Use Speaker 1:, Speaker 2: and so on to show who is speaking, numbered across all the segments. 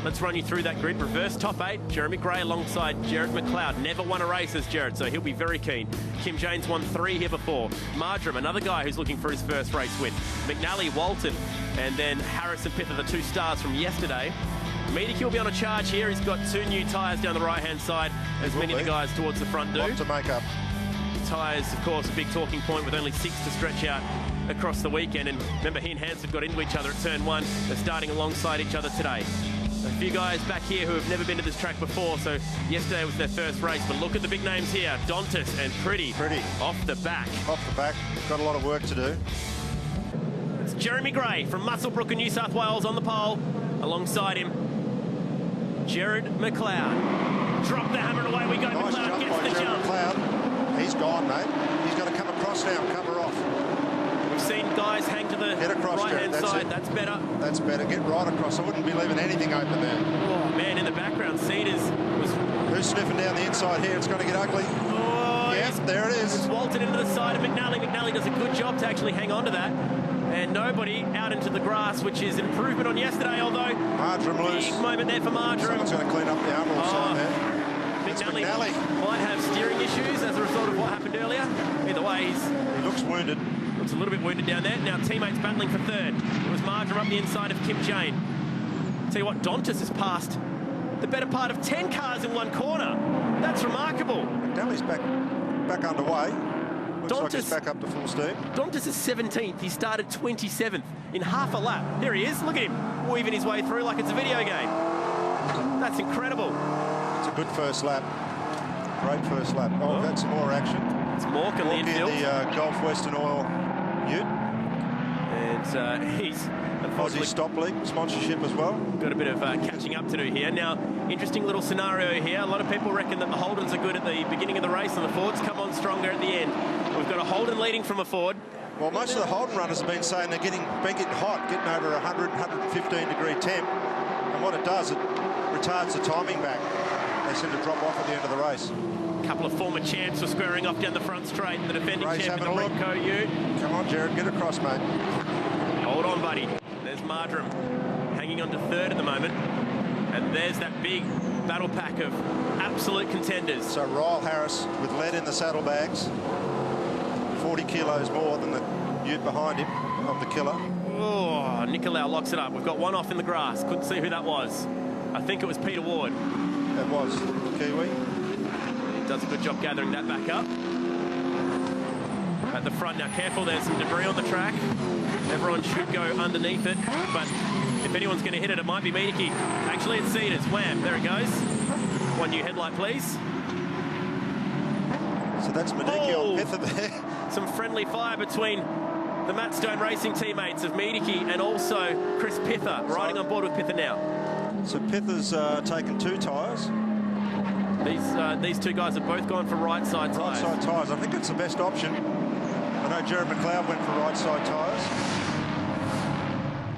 Speaker 1: let's run you through that grid. Reverse top 8, Jeremy Gray alongside Jared McLeod. Never won a race as Jared, so he'll be very keen. Kim James won 3 here before. Marjoram, another guy who's looking for his first race win. McNally, Walton, and then Harris and Pitt are the 2 stars from yesterday. Meadeke will be on a charge here. He's got 2 new tyres down the right-hand side, as many of the guys towards the front do.
Speaker 2: Lot to make up.
Speaker 1: Tyres, of course, a big talking point with only 6 to stretch out across the weekend. And remember, he and Hanson got into each other at turn 1. They're starting alongside each other today. A few guys back here who have never been to this track before, so yesterday was their first race. But look at the big names here. Dontis and Pretty. Off the back.
Speaker 2: Off the back. Got a lot of work to do.
Speaker 1: It's Jeremy Gray from Muswellbrook in New South Wales on the pole. Alongside him, Jared McLeod. Drop the hammer away we go.
Speaker 2: Nice
Speaker 1: McLeod gets the jump.
Speaker 2: McLeod. He's gone, mate. He's got to come across now and cover off.
Speaker 1: We've seen guys hang to the right-hand side. That's better.
Speaker 2: That's better. Get right across. I wouldn't be leaving anything open there.
Speaker 1: Oh, man, in the background, Cedars was...
Speaker 2: Who's sniffing down the inside here? It's going to get ugly.
Speaker 1: Oh,
Speaker 2: yeah, there it is.
Speaker 1: It's Walton into the side of McNally. McNally does a good job to actually hang on to that. And nobody out into the grass, which is an improvement on yesterday, although...
Speaker 2: Marjoram loose.
Speaker 1: Big moment there for Marjoram.
Speaker 2: Someone's going to clean up the arm side there.
Speaker 1: McNally might have steering issues as a result of what happened earlier. Either way,
Speaker 2: he looks wounded.
Speaker 1: Looks a little bit wounded down there. Now teammates battling for 3rd. It was Marjoram up the inside of Kim Jane. Tell you what, Dontis has passed the better part of 10 cars in one corner. That's remarkable.
Speaker 2: McNally's back underway. Looks like he's back up to full steam.
Speaker 1: Dontis is 17th. He started 27th in half a lap. There he is. Look at him weaving his way through like it's a video game. That's incredible.
Speaker 2: It's a good first lap. Great first lap. Oh, that's some more action.
Speaker 1: It's Mork in the infield.
Speaker 2: The Gulf Western Oil ute.
Speaker 1: And he's
Speaker 2: Aussie Stop League sponsorship as well.
Speaker 1: Got a bit of catching up to do here. Now, interesting little scenario here. A lot of people reckon that the Holdens are good at the beginning of the race and the Fords come on stronger at the end. We've got a Holden leading from a Ford.
Speaker 2: Well, most of the Holden runners have been saying they're getting hot, getting over 100, 115 degree temp. And what it does, it retards the timing back. They seem to drop off at the end of the race.
Speaker 1: A couple of former champs were squaring off down the front straight. The defending champ in the Remco ute.
Speaker 2: Come on, Jared, get across, mate.
Speaker 1: Hold on, buddy. There's Marjoram hanging on to 3rd at the moment. And there's that big battle pack of absolute contenders.
Speaker 2: So Ryle Harris with lead in the saddlebags. 40 kilos more than the ute behind him of the killer.
Speaker 1: Oh, Nicolau locks it up. We've got one off in the grass. Couldn't see who that was. I think it was Peter Ward.
Speaker 2: That was Kiwi.
Speaker 1: He does a good job gathering that back up. At the front now, careful, there's some debris on the track. Everyone should go underneath it, but if anyone's going to hit it, it might be Meadeke. Actually, it's Cedars. Wham, there it goes. One new headlight, please.
Speaker 2: So that's Meadeke on Pither there.
Speaker 1: Some friendly fire between the Matt Stone Racing teammates of Meadeke and also Chris Pither, riding on board with Pither now.
Speaker 2: So Pither's taken 2 tyres.
Speaker 1: These 2 guys have both gone for right side tyres.
Speaker 2: Right side tyres. I think it's the best option. I know Jared McLeod went for right side tyres.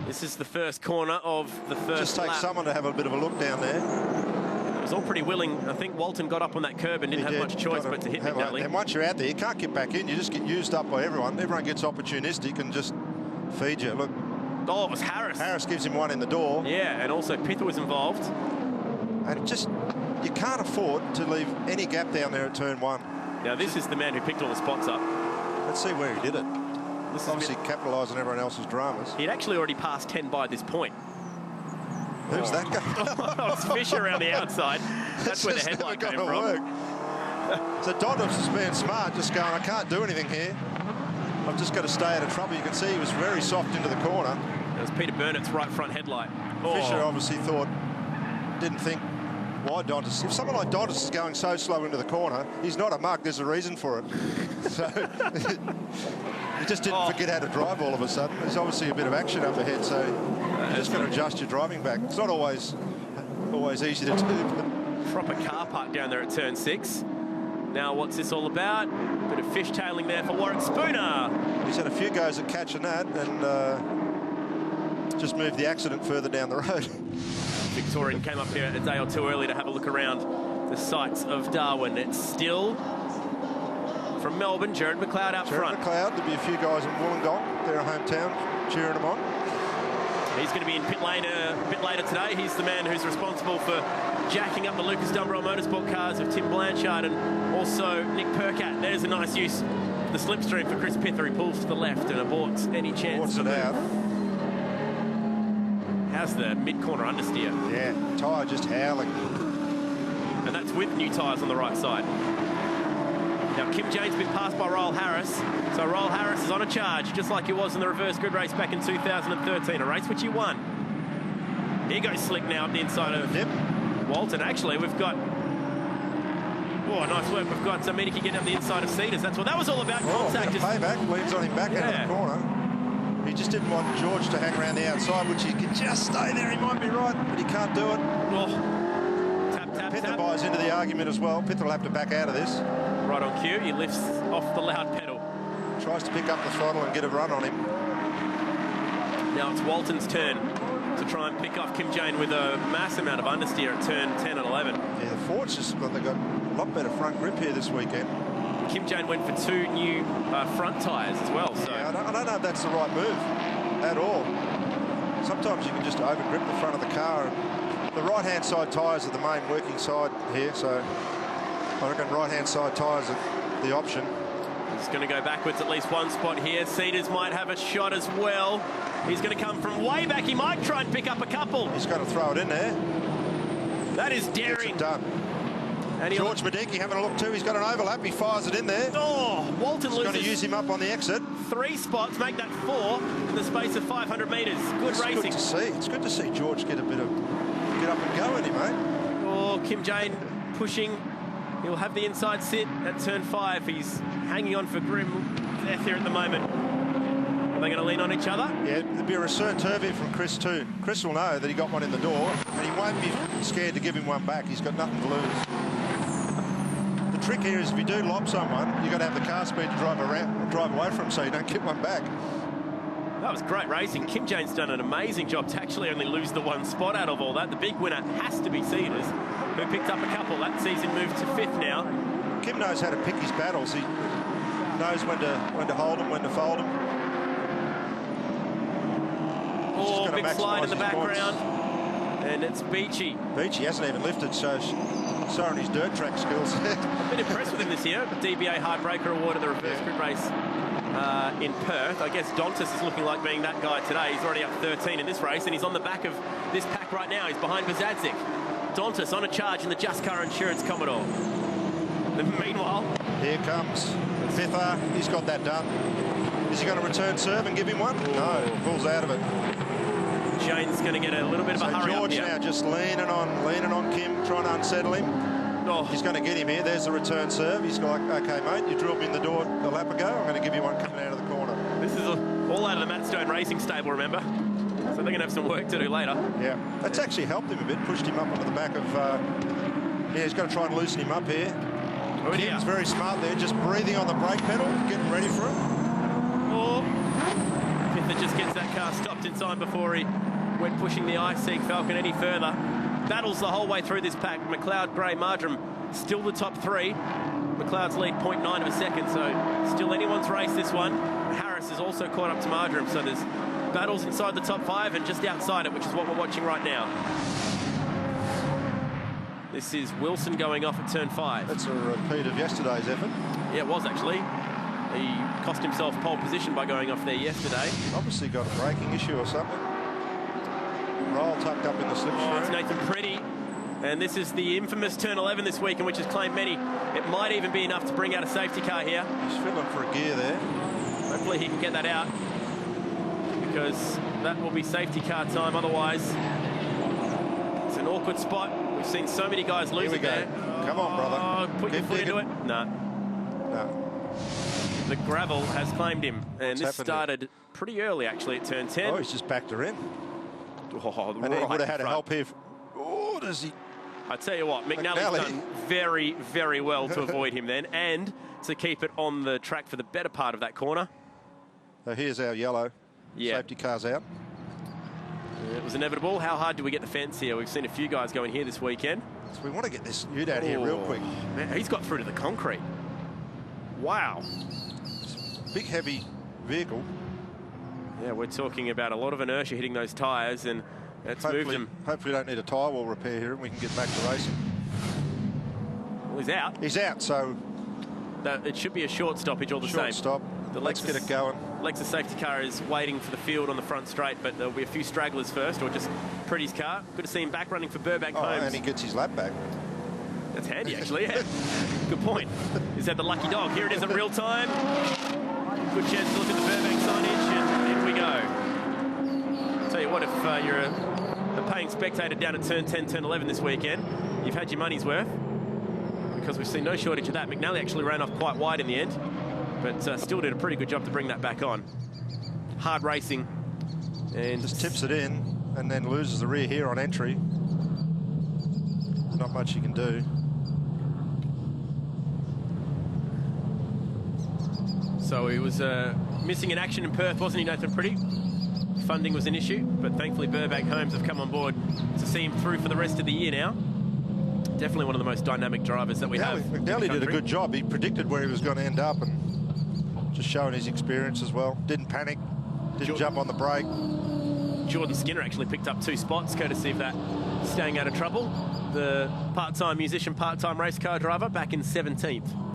Speaker 1: This is the first corner of the first lap.
Speaker 2: Just takes someone to have a bit of a look down there.
Speaker 1: It was all pretty willing. I think Walton got up on that curb and didn't have much choice but to hit McNally.
Speaker 2: And once you're out there, you can't get back in. You just get used up by everyone. Everyone gets opportunistic and just feed you. Look.
Speaker 1: Oh, it was Harris.
Speaker 2: Harris gives him one in the door.
Speaker 1: Yeah, and also Pither was involved.
Speaker 2: And just, you can't afford to leave any gap down there at turn 1.
Speaker 1: Now, this is the man who picked all the spots up.
Speaker 2: Let's see where he did it.
Speaker 1: This
Speaker 2: obviously capitalised on everyone else's dramas.
Speaker 1: He'd actually already passed 10 by this point.
Speaker 2: Who's that guy?
Speaker 1: It's Fisher around the outside. That's where the headlight came from.
Speaker 2: So Dontis is being smart, just going, I can't do anything here. I've just got to stay out of trouble. You can see he was very soft into the corner.
Speaker 1: It was Peter Burnett's right front headlight.
Speaker 2: Fisher obviously didn't think, why Dontis? If someone like Dontis is going so slow into the corner, he's not a mug, there's a reason for it. So he just didn't forget how to drive all of a sudden. There's obviously a bit of action up ahead, so you just got to adjust your driving back. It's not always easy to do. But
Speaker 1: proper car park down there at turn 6. Now, what's this all about? Bit of fishtailing there for Warwick Spooner.
Speaker 2: He's had a few goes at catching that and just moved the accident further down the road.
Speaker 1: Victorian came up here a day or 2 early to have a look around the sights of Darwin. It's still from Melbourne, Jared McLeod out front.
Speaker 2: Jared McLeod, there'll be a few guys in Wollongong, their hometown, cheering him on.
Speaker 1: He's going to be in pit lane a bit later today. He's the man who's responsible for jacking up the Lucas Dumbrell Motorsport cars of Tim Blanchard and also Nick Percat. There's a nice use of the slipstream for Chris Pither. He pulls to the left and aborts any chance.
Speaker 2: Aborts it out.
Speaker 1: How's the mid-corner understeer?
Speaker 2: Yeah, tyre just howling.
Speaker 1: And that's with new tyres on the right side. Now, Kim Jane's been passed by Royal Harris. So Royal Harris is on a charge, just like he was in the reverse grid race back in 2013, a race which he won. Here goes Slick now up the inside of Walton. Actually, we've got... Oh, nice work. We've got Medicki getting up the inside of Cedars. That's what that was all about. Contact.
Speaker 2: Payback, leads on him back out of the corner. He just didn't want George to hang around the outside, which he can just stay there. He might be right, but he can't do it.
Speaker 1: Oh. Tap.
Speaker 2: Pither buys into the argument as well. Pither will have to back out of this.
Speaker 1: Right on cue. He lifts off the loud pedal.
Speaker 2: Tries to pick up the throttle and get a run on him.
Speaker 1: Now it's Walton's turn to try and pick off Kim Jane with a mass amount of understeer at turn 10 and 11.
Speaker 2: Yeah, the Ford's just got a lot better front grip here this weekend.
Speaker 1: Kim Jane went for 2 new front tyres as well. So
Speaker 2: yeah, I don't know if that's the right move at all. Sometimes you can just over-grip the front of the car. The right-hand side tyres are the main working side here, so I reckon right-hand side tyres are the option.
Speaker 1: He's going to go backwards at least one spot here. Cedars might have a shot as well. He's going to come from way back. He might try and pick up a couple.
Speaker 2: He's going to throw it in there.
Speaker 1: That is daring.
Speaker 2: Gets it done. And George Medicki having a look too. He's got an overlap. He fires it in there.
Speaker 1: Oh, Walton loses.
Speaker 2: Going to use him up on the exit.
Speaker 1: 3 spots, make that 4 in the space of 500 metres. Good racing.
Speaker 2: Good to see. It's good to see George get up and go in him, mate.
Speaker 1: Oh, Kim Jane pushing. He'll have the inside sit at turn 5. He's hanging on for grim death here at the moment. Are they going to lean on each other?
Speaker 2: Yeah, there'll be a return turn here from Chris too. Chris will know that he got one in the door, and he won't be scared to give him one back. He's got nothing to lose. The trick here is if you do lob someone, you've got to have the car speed to drive away from him so you don't get one back.
Speaker 1: That was great racing. Kim Jane's done an amazing job to actually only lose the 1 spot out of all that. The big winner has to be Cedars, who picked up a couple. That season moved to 5th now.
Speaker 2: Kim knows how to pick his battles. He knows when to hold them, when to fold them.
Speaker 1: Oh, big slide in the background. And it's Beachy.
Speaker 2: Beachy hasn't even lifted, so showing his dirt track skills.
Speaker 1: I've been impressed with him this year. The DBA Heartbreaker Award at the reverse grid race in Perth. I guess Dontis is looking like being that guy today. He's already up 13 in this race, and he's on the back of this pack right now. He's behind Bazadzik. Dontis on a charge in the Just Car Insurance Commodore. And meanwhile,
Speaker 2: here comes Pither. He's got that done. Is he going to return serve and give him one? Ooh. No, pulls out of it.
Speaker 1: Jane's going to get a little bit of a hurry
Speaker 2: George
Speaker 1: up here.
Speaker 2: Now just leaning on Kim, trying to unsettle him.
Speaker 1: Oh.
Speaker 2: He's going to get him here. There's the return serve. He's like, okay, mate, you drilled me in the door a lap ago. I'm going to give you one coming out of the corner.
Speaker 1: This is all out of the Matt Stone Racing stable, remember? So they're going to have some work to do later.
Speaker 2: Yeah, that's actually helped him a bit, pushed him up onto the back of... yeah, he's got to try and loosen him up here.
Speaker 1: Oh,
Speaker 2: Kim's very smart there, just breathing on the brake pedal, getting ready for him.
Speaker 1: Oh, Pither just gets that car stopped in time before he went pushing the IC Falcon any further. Battles the whole way through this pack. McLeod, Gray, Marjoram still the top 3. McLeod's lead 0.9 of a second, so still anyone's race this one. Harris is also caught up to Marjoram, so there's battles inside the top 5 and just outside it, which is what we're watching right now. This is Wilson going off at turn 5.
Speaker 2: That's a repeat of yesterday's effort.
Speaker 1: Yeah, it was actually. He cost himself pole position by going off there yesterday.
Speaker 2: Obviously got a braking issue or something. Roll tucked up in the slipstream.
Speaker 1: Oh, it's Nathan Pretty. And this is the infamous turn 11 this week, in which has claimed many. It might even be enough to bring out a safety car here.
Speaker 2: He's fiddling for a gear there.
Speaker 1: Hopefully he can get that out, because that will be safety car time. Otherwise, it's an awkward spot. We've seen so many guys lose it there.
Speaker 2: Come on, brother.
Speaker 1: Put your foot into it. No.
Speaker 2: No.
Speaker 1: The gravel has claimed him. And this started pretty early, actually, at turn 10.
Speaker 2: Oh, he's just backed her in.
Speaker 1: Oh,
Speaker 2: and he would have had a help here. Oh, does he?
Speaker 1: I tell you what, McNally's done very, very well to avoid him then, and to keep it on the track for the better part of that corner.
Speaker 2: So here's our yellow.
Speaker 1: Yeah.
Speaker 2: Safety car's out.
Speaker 1: It was inevitable. How hard do we get the fence here? We've seen a few guys going here this weekend.
Speaker 2: So we want to get this ute out here real quick.
Speaker 1: Man, he's got through to the concrete. Wow.
Speaker 2: Big, heavy vehicle.
Speaker 1: Yeah, we're talking about a lot of inertia hitting those tyres, and that's moved him.
Speaker 2: Hopefully, we don't need a tyre wall repair here, and we can get back to racing.
Speaker 1: Well, he's out.
Speaker 2: He's out, so
Speaker 1: it should be a short stoppage all the same.
Speaker 2: Short stop. Let's get it going.
Speaker 1: Lexus safety car is waiting for the field on the front straight, but there'll be a few stragglers first, or just Pretty's car. Good to see him back running for Burbank Homes.
Speaker 2: And he gets his lap back.
Speaker 1: That's handy, actually, yeah. Good point. Is that the lucky dog? Here it is in real time. Good chance to look at the Burbank signage, and in we go. Tell you what, if you're a paying spectator down at turn 10, turn 11 this weekend, you've had your money's worth, because we've seen no shortage of that. McNally actually ran off quite wide in the end, but still did a pretty good job to bring that back on. Hard racing. And
Speaker 2: just tips it in and then loses the rear here on entry. Not much you can do.
Speaker 1: So he was missing in action in Perth, wasn't he, Nathan Pretty? Funding was an issue, but thankfully Burbank Homes have come on board to see him through for the rest of the year now. Definitely one of the most dynamic drivers that we have.
Speaker 2: McNally did a good job. He predicted where he was going to end up, and just showing his experience as well. Didn't panic, didn't jump on the brake.
Speaker 1: Jordan Skinner actually picked up 2 spots, courtesy of that staying out of trouble. The part-time musician, part-time race car driver, back in 17th.